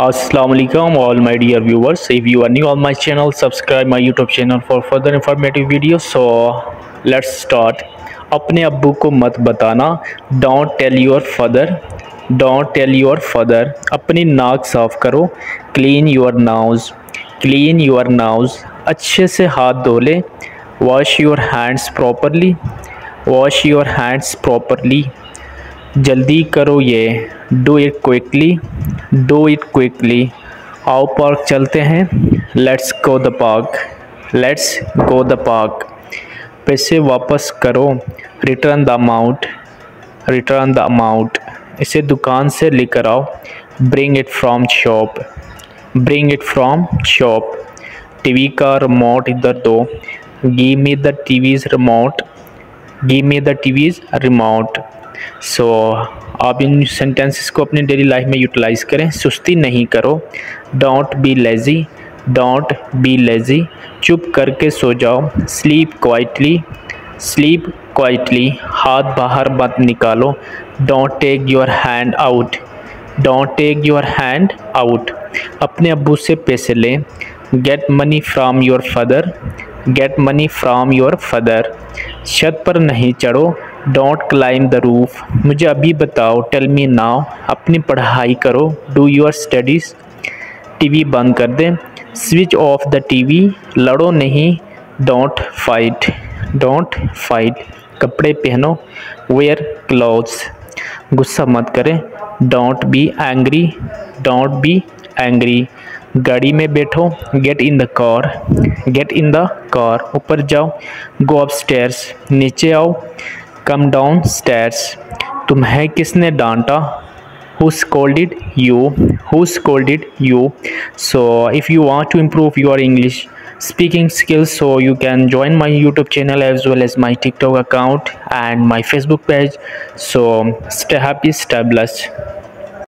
Assalamu alaikum all my dear viewers. If you are new on my channel, subscribe my YouTube channel for further informative videos. So let's start. अपने अब्बू को मत बताना. Don't tell your father. Don't tell your father. अपनी नाक साफ करो. Clean your nose. Clean your nose. अच्छे से हाथ धो ले. Wash your hands properly. Wash your hands properly. जल्दी करो ये. Do it quickly. Do it quickly. आओ पार्क चलते हैं. Let's go the park. Let's go the park. पैसे वापस करो. Return the amount. Return the amount. इसे दुकान से लेकर आओ. Bring it from shop. Bring it from shop. TV का रिमोट इधर दो. Give me the TV's remote. Give me the TV's remote. So आप इन सेंटेंसेस को अपने डेली लाइफ में यूटिलाइज़ करें. सुस्ती नहीं करो. Don't be lazy. Don't be lazy. चुप करके सो जाओ. Sleep quietly. Sleep quietly. हाथ बाहर मत निकालो. Don't take your hand out. Don't take your hand out. अपने अब्बू से पैसे लें. Get money from your father. Get money from your father. छत पर नहीं चढ़ो. Don't climb the roof. मुझे अभी बताओ. Tell me now. अपनी पढ़ाई करो. Do your studies. टीवी बंद कर दें. Switch off the TV. लड़ो नहीं. Don't fight. Don't fight. कपड़े पहनो. Wear clothes. गुस्सा मत करें. Don't be angry. Don't be angry. गाड़ी में बैठो. Get in the car. Get in the car. ऊपर जाओ. Go upstairs. नीचे आओ. Come down stairs. तुम्हें किसने डांटा. Who scolded you? Who scolded you? So if you want to improve your English speaking skills, so you can join my YouTube channel as well as my TikTok account and my Facebook page. So stay happy, stay blessed.